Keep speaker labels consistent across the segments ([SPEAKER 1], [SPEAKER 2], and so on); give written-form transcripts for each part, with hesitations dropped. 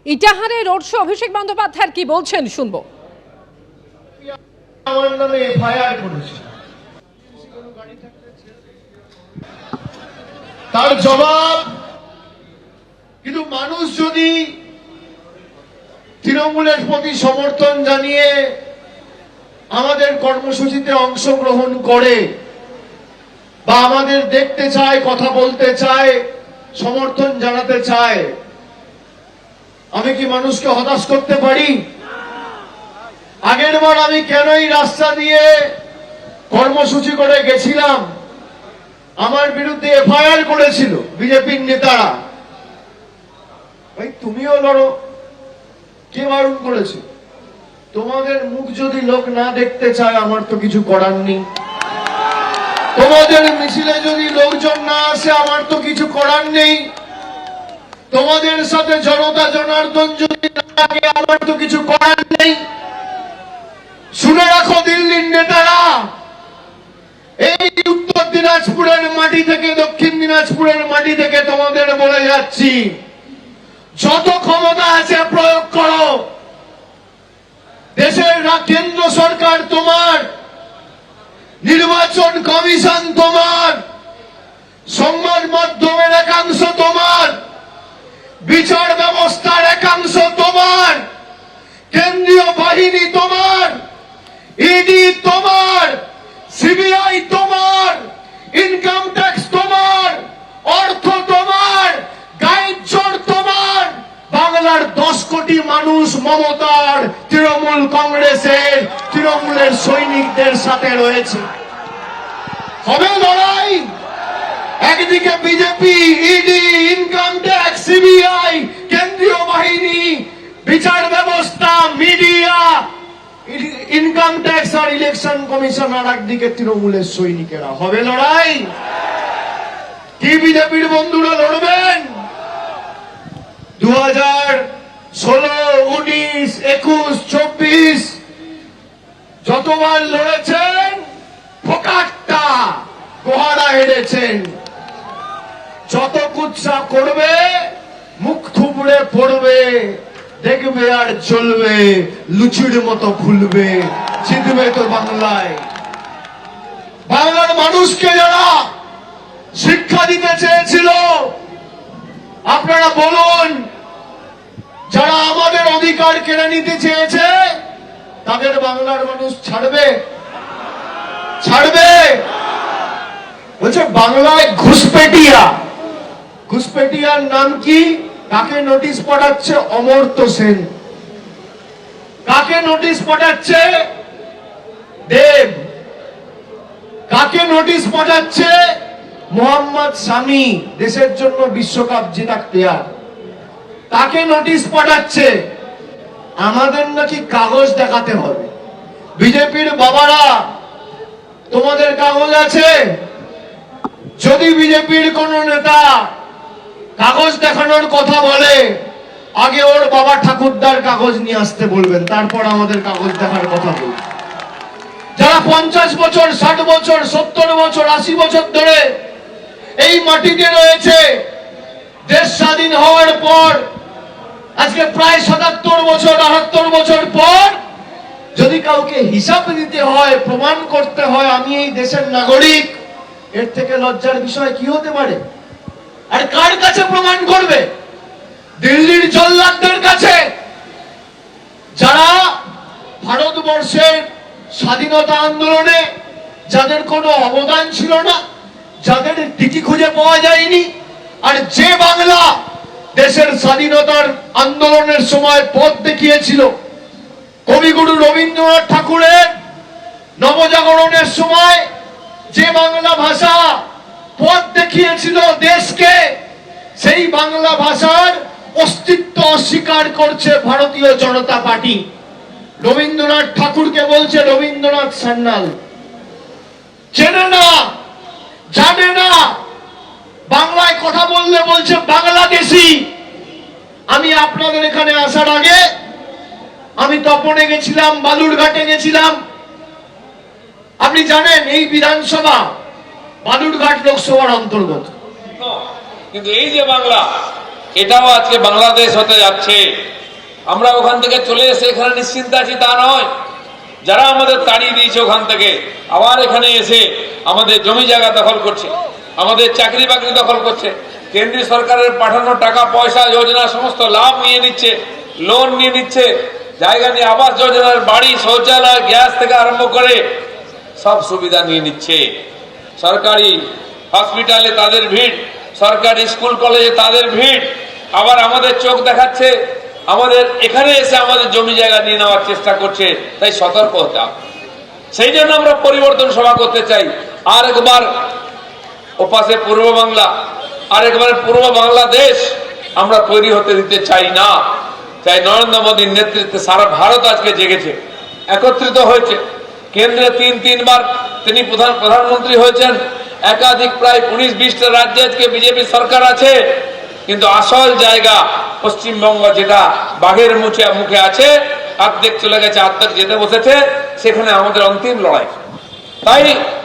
[SPEAKER 1] ইটাহারে road show Abhishek Bandyopadhyay কি বলছেন শুনবো।
[SPEAKER 2] আমার নামে এফআইআর করেছে, তার জবাব কিন্তু মানুষ যদি তৃণমূলের প্রতি সমর্থন জানিয়ে আমাদের কর্মসূচিতে অংশগ্রহণ করে বা আমাদের দেখতে চায়, কথা বলতে চায়, সমর্থন জানাতে চায়, আমি কি মানুষকে হতাশ করতে পারি? আগের বার আমি কেন এই রাস্তা দিয়ে কর্মসূচি করে গেছিলাম? আমার বিরুদ্ধে এফআইআর করেছিল বিজেপির নেতারা। ভাই তুমিও লড়ো, কে বারণ করেছে? তোমাদের মুখ যদি লোক না দেখতে চায় আমার তো কিছু করার নেই। তোমাদের মিছিলে যদি লোকজন না আসে আমার তো কিছু করার নেই। তোমাদের সাথে জনতা জনার্দন যদি না থাকে আমার তো কিছু করার নেই। শুনে রাখো দিল্লির নেতারা, এই উত্তর দিনাজপুরের মাটি থেকে, দক্ষিণ দিনাজপুরের মাটি থেকে তোমাদের বলে যাচ্ছি, যত ক্ষমতা আছে প্রয়োগ করো। দেশের কেন্দ্র সরকার তোমার, নির্বাচন কমিশন তোমার, সংবাদ মাধ্যমের একাংশ তোমার, বিচার ব্যবস্থার একাংশ তোমার, কেন্দ্রীয় বাহিনী তোমার, ইডি তোমার, সিবিআই তোমার, ইনকাম ট্যাক্স তোমার, অর্থ তোমার, গাইড তোমার। বাংলার 10 কোটি মানুষ মমতার, তৃণমূল কংগ্রেসের, তৃণমূলের সৈনিকদের সাথে রয়েছে। হবে লড়াই। একদিকে BJP, ED, income tax, CBI, কেন্দ্রীয় বাহিনী, বিচার ব্যবস্থা, মিডিয়া, ইনকাম ট্যাক্স আর ইলেকশন কমিশন, আর একদিকে তৃণমূলের সৈনিকেরা। হবে লড়াই। কি বিজেপির বন্ধুরা লড়বেন? 2016, 19, 21, 24 যতবার লড়েছেন ফোকাট্টা গোহারা হেরেছেন। যত কুৎসা করবে মুখ থুবড়ে পড়বে, দেখবে আর চলবে, লুচির মতো খুলবে, জিতবে তো বাংলায়। বাংলার মানুষকে যারা শিক্ষা দিতে চেয়েছিল, আপনারা বলুন, যারা আমাদের অধিকার কেড়ে নিতে চেয়েছে তাদের বাংলার মানুষ ছাড়বে? ছাড়বে? বলছে বাংলায় ঘুষপেটিয়া। ঘুষপেটিয়ার নাম কি? কাকে নোটিশ পাঠাচ্ছে? অমর্ত্য সেন। কাকে নোটিশ পাঠাচ্ছে? দেব। কাকে নোটিশ পাঠাচ্ছে? মোহাম্মদ শামি, দেশের জন্য বিশ্বকাপ জেতা প্লেয়ার। তাকে নোটিশ পাঠাচ্ছে। আমাদের নাকি কাগজ দেখাতে হবে। বিজেপির বাবারা, তোমাদের কাগজ আছে? যদি বিজেপির কোন নেতা কাগজ দেখানোর কথা বলে, আগে ওর বাবা ঠাকুরদার কাগজ নিয়ে আসতে বলবেন, তারপর আমাদের কাগজ দেখার কথা বলবেন। যারা 50 বছর, 60 বছর, 70 বছর, 80 বছর ধরে এই মাটিতে রয়েছে, দেশ স্বাধীন হওয়ার পর আজকে প্রায় 77 বছর, 78 বছর পর যদি কাউকে হিসাব দিতে হয়, প্রমাণ করতে হয় আমি এই দেশের নাগরিক, এর থেকে লজ্জার বিষয় কি হতে পারে? আর কার কাছে প্রমাণ করবে? দিল্লির জল্লাদদের কাছে, যারা ভারতবর্ষের স্বাধীনতা আন্দোলনে যাদের কোনো অবদান ছিল না, যাদের টিকি খুঁজে পাওয়া যায়নি, আর যে বাংলা দেশের স্বাধীনতার আন্দোলনের সময় পথ দেখিয়েছিল, কবিগুরু রবীন্দ্রনাথ ঠাকুরের নবজাগরণের সময় যে বাংলা ভাষা পথ দেখিয়েছিল দেশকে, সেই বাংলা ভাষার অস্তিত্ব অস্বীকার করছে ভারতীয় জনতা পার্টি। রবীন্দ্রনাথ ঠাকুরকে বলছে রবীন্দ্রনাথ সান্যাল। চেনে না, জানে না, বাংলায় কথা বললে বলছে বাংলাদেশি। আমি আপনাদের এখানে আসার আগে আমি তপনে গেছিলাম, বালুরঘাটে গেছিলাম। আপনি জানেন এই বিধানসভা বালুরঘাট লোকসভার অন্তর্গত,
[SPEAKER 3] কিন্তু এই যে বাংলা, এটাও আজকে বাংলাদেশ হতে যাচ্ছে। আমরা ওখান থেকে চলে এসে এখানে নিশ্চিন্তে আছি তা নয়, যারা আমাদের তাড়িয়ে দিয়েছে ওখান থেকে আবার এখানে এসে আমাদের জমি জায়গা দখল করছে, আমাদের চাকরি বাকরি দখল করছে, কেন্দ্রীয় সরকারের পাঠানো টাকা পয়সা যোজনা সমস্ত লাভ নিয়ে নিচ্ছে, লোন নিয়ে নিচ্ছে, জায়গা নিয়ে আবাস যোজনার বাড়ি শৌচালয় গ্যাস থেকে আরম্ভ করে সব সুবিধা নিয়ে নিচ্ছে। সরকারি হসপিটালে তাদের ভিড়, সরকারি স্কুল কলেজে তাদের ভিড়, আবার আমাদের চোখ দেখাচ্ছে, আমাদের এখানে এসে আমাদের জমি জায়গা নিয়ে নেওয়ার চেষ্টা করছে। তাই সতর্ক হতে হবে। সেই জন্য আমরা পরিবর্তন সভা করতে চাই। আর একবার ওপাশে পূর্ব বাংলা, আর একবার পূর্ব বাংলাদেশ আমরা তৈরি হতে দিতে চাই না। তাই নরেন্দ্র মোদীর নেতৃত্বে সারা ভারত আজকে জেগেছে, একত্রিত হয়েছে। কেন্দ্রে তিনবার তিনি প্রধানমন্ত্রী হয়েছেন, একাধিক প্রায় 19-20টা রাজ্যে আজকে বিজেপি সরকার আছে, কিন্তু আসল জায়গা পশ্চিমবঙ্গ যেটা বাঘের মুখে আছে, অর্ধেক চলে গেছে, অর্ধেক যেতে বসেছে, সেখানে আমাদের অন্তিম লড়াই। তাই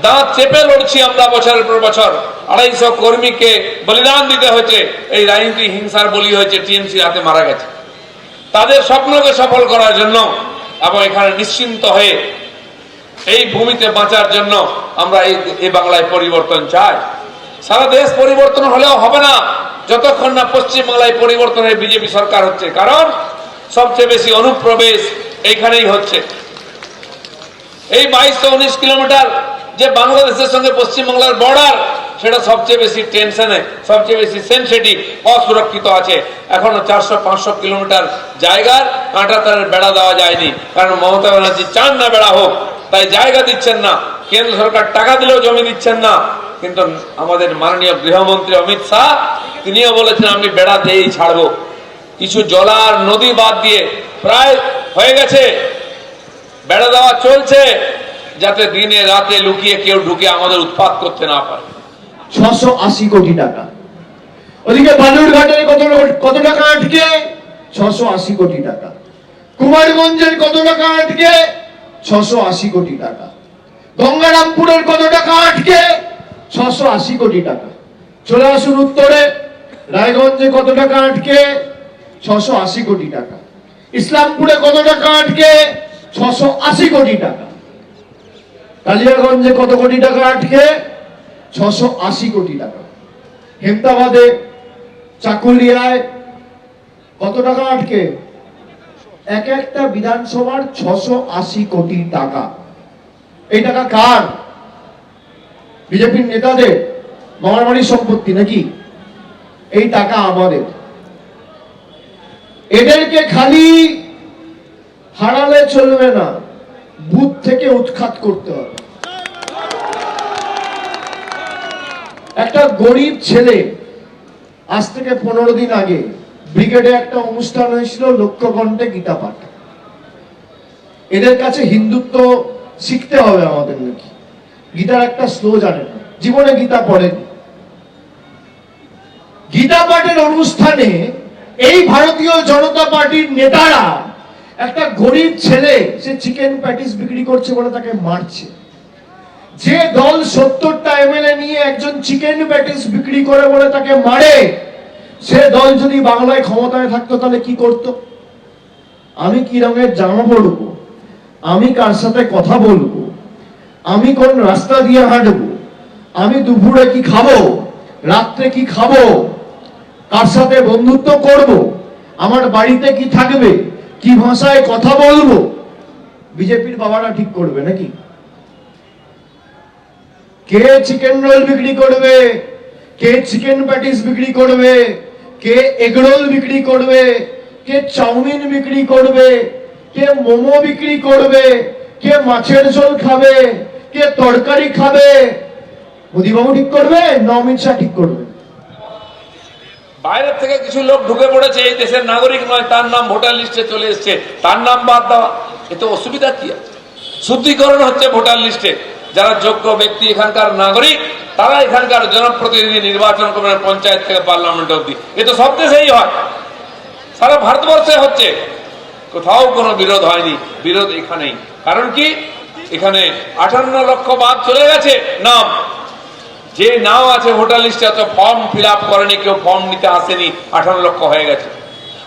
[SPEAKER 3] দাঁত চেপে লড়ছি আমরা বছরের পর বছর। 250 কর্মীকে বলিদান দিতে হয়েছে, এই রাজনীতি হিংসার বলি হয়েছে, টিএমসির হাতে মারা গেছে। তাদের স্বপ্নকে সফল করার জন্য এবং এখানে নিশ্চিন্ত হয়ে এই ভূমিতে বাঁচার জন্য আমরা এই বাংলায় পরিবর্তন চাই। সারা দেশ পরিবর্তন হলেও হবে না যতক্ষণ না পশ্চিম বাংলায় পরিবর্তনের বিজেপি সরকার হচ্ছে, কারণ সবচেয়ে বেশি অনুপ্রবেশ এইখানেই হচ্ছে। এই 2219 কিলোমিটার যে বাংলাদেশের সঙ্গে পশ্চিমবাংলার বর্ডার, সেটা সবচেয়ে বেশি টেনশনে, সবচেয়ে বেশি সেনসিটিভ, অসুরক্ষিত আছে। এখনো 400-500 কিলোমিটার জায়গার কাঁটাতারের বেড়া দেওয়া যায়নি, কারণ মমতা ব্যানার্জি চান না বেড়া হোক, তাই জায়গা দিচ্ছেন না। কেন্দ্র সরকার টাকা দিলেও জমি দিচ্ছেন না। কিন্তু আমাদের মাননীয় গৃহমন্ত্রী অমিত শাহ তিনিও বলেছেন আমি বেড়া দিয়েই ছাড়বো। কিছু জলার নদী বাদ দিয়ে প্রায় হয়ে গেছে, বেড়া দেওয়া চলছে, যাতে দিনে রাতে লুকিয়ে কেউ ঢুকে আমাদের উৎপাত করতে না পারে।
[SPEAKER 2] 680 কোটি টাকা। ওদিকে বালুরঘাটের কত টাকা আটকে? 680 কোটি টাকা। কুমারগঞ্জের কত টাকা আটকে? 680 কোটি টাকা। গঙ্গারামপুরের কত টাকা আটকে? 680 কোটি টাকা। চলে আসুন উত্তরে, রায়গঞ্জে কত টাকা আটকে? 680 কোটি টাকা। ইসলামপুরে কত টাকা আটকে? 680 কোটি টাকা। কালিয়াগঞ্জে কত কোটি টাকা আটকে? 680 কোটি টাকা। হেমতাবাদে, চাকুলিয়ায় কত টাকা আটকে? এক একটা বিধানসভার 680 কোটি টাকা। এই টাকা কার? বিজেপির নেতাদের মামার বাড়ির সম্পত্তি নাকি? এই টাকা আমাদের। এদেরকে খালি হারালে চলবে না, বুথ থেকে উৎখাত করতে হবে। একটা গরিব ছেলে আজ থেকে 15 দিন আগে ব্রিগেডে একটা অনুষ্ঠান হয়েছিল, লক্ষ্যকণ্ঠে গীতা পাঠ। এদের কাছে হিন্দুত্ব শিখতে হবে আমাদের নাকি? গীতার একটা শ্লো জানে না, জীবনে গীতা পড়েনি। গীতা পাঠের অনুষ্ঠানে এই ভারতীয় জনতা পার্টির নেতারা একটা গরিব ছেলে, সে চিকেন প্যাটিস বিক্রি করছে বলে তাকে মারছে। যে দল 70টা এমএলএ নিয়ে একজন চিকেন প্যাটিস বিক্রি করে বলে তাকে মারে, সে দল যদি বাংলায় ক্ষমতায় থাকতো তাহলে কি করত? আমি কি রঙের জামা পরবো, আমি কার সাথে কথা বলবো, আমি কোন রাস্তা দিয়ে হাঁটবো, আমি দুপুরে কি খাবো, রাত্রে কি খাবো, কার সাথে বন্ধুত্ব করব, আমার বাড়িতে কি থাকবে, কি ভাষায় কথা বলবো, বিজেপির বাবারা ঠিক করবে নাকি? কে চিকেন রোল বিক্রি করবে, কে চিকেন প্যাটিস বিক্রি করবে, কে এগ রোল বিক্রি করবে, কে চাউমিন বিক্রি করবে, কে মোমো বিক্রি করবে, কে মাছের ঝোল খাবে, কে তরকারি খাবে, মোদিবাবু ঠিক করবে না অমিত শাহ ঠিক করবে?
[SPEAKER 3] বাইরের থেকে কিছু লোক ঢুকে পড়েছে, এই দেশের নাগরিক নয়, তার নাম ভোটার লিস্টে চলে এসছে, তার নাম বাদ দেওয়া, এতে অসুবিধা কি আছে? শুদ্ধিকরণ হচ্ছে ভোটার লিস্টে। যারা যোগ্য ব্যক্তি এখানকার নাগরিক, তারা এখানকার জনপ্রতিনিধি নির্বাচন করবেন, পঞ্চায়েত থেকে পার্লামেন্ট অব্দি। এ তো সব দেশেই হয়, সারা ভারতবর্ষে হচ্ছে, কোথাও কোনো বিরোধ হয়নি। বিরোধ এখানেই। কারণ কি? এখানে 58 লক্ষ বাদ চলে গেছে নাম, যে নাও আছে ভোটার লিস্টে অত ফর্ম ফিল আপ করেনি, কেউ ফর্ম নিতে আসেনি, 18 লক্ষ হয়ে গেছে।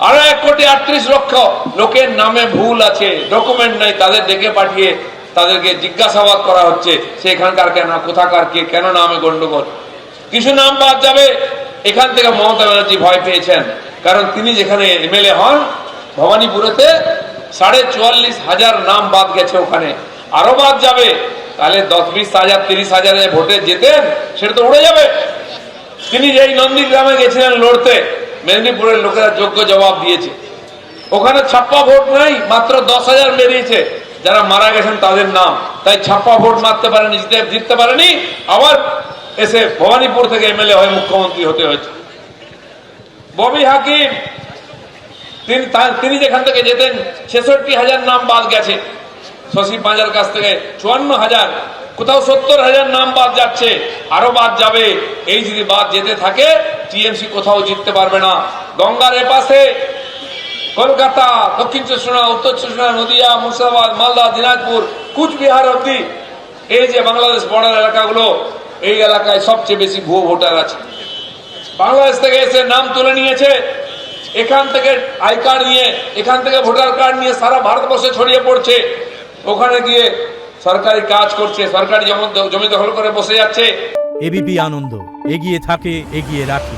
[SPEAKER 3] আরো 1,38,00,000 লোকের নামে ভুল আছে, ডকুমেন্ট নাই, তাদের ডেকে পাঠিয়ে তাদেরকে জিজ্ঞাসাবাদ করা হচ্ছে সেখানকার কেন, কোথাকার কে, কেন নামে গন্ডগোল। কিছু নাম বাদ যাবে। এখান থেকে মমতা ব্যানার্জি ভয় পেয়েছেন, কারণ তিনি যেখানে এমএলএ হন ভবানীপুরেতে 44,500 নাম বাদ গেছে, ওখানে আরো বাদ যাবে। তাহলে 10-20 হাজার 30 হাজারে ভোটে যেতেন, সেটা তো উড়ে যাবে। তিনি যেই নন্দীগ্রামে গেছিলেন লড়তে, মেদিনীপুরের লোকেরা যোগ্য জবাব দিয়েছে, ওখানে ছাপ্পা ভোট নাই, মাত্র 10,000 বেরিয়েছে, যারা মারা গেছেন তাদের নাম। তাই ছাপ্পা ভোট মারতে পারেনি, জিততে পারেনি, আবার এসে ভবানীপুর থেকে এমএলএ হয়ে মুখ্যমন্ত্রী হতে হয়েছে। ববি হাকিম তিনি যেখান থেকে যেতেন 66,000 নাম বাদ গেছে, শশী পাঁজার কাছ থেকে 54,000, কোথাও 70,000 নাম বাদ যাচ্ছে, আরো বাদ যাবে। এই যদি বাদ যেতে থাকে টিএমসি কোথাও জিততে পারবে না। গঙ্গার এপাশে কলকাতা, দক্ষিণ চব্বিশ পরগনা, উত্তর চব্বিশ পরগনা, নদিয়া, মুর্শিদাবাদ, মালদা, দিনাজপুর, কুচবিহার অব্দি, এই যে বাংলাদেশ বর্ডার এলাকাগুলো, এই এলাকায় সবচেয়ে বেশি ভুয়ো ভোটার আছে। বাংলাদেশ থেকে এসে নাম তুলে নিয়েছে, এখান থেকে আই কার্ড নিয়ে, এখান থেকে ভোটার কার্ড নিয়ে সারা ভারতবর্ষে ছড়িয়ে পড়ছে। ওখানে গিয়ে সরকারি কাজ করছে, সরকারি জমি দখল করে বসে যাচ্ছে।
[SPEAKER 4] এবিপি আনন্দ, এগিয়ে থাকে, এগিয়ে রাখে।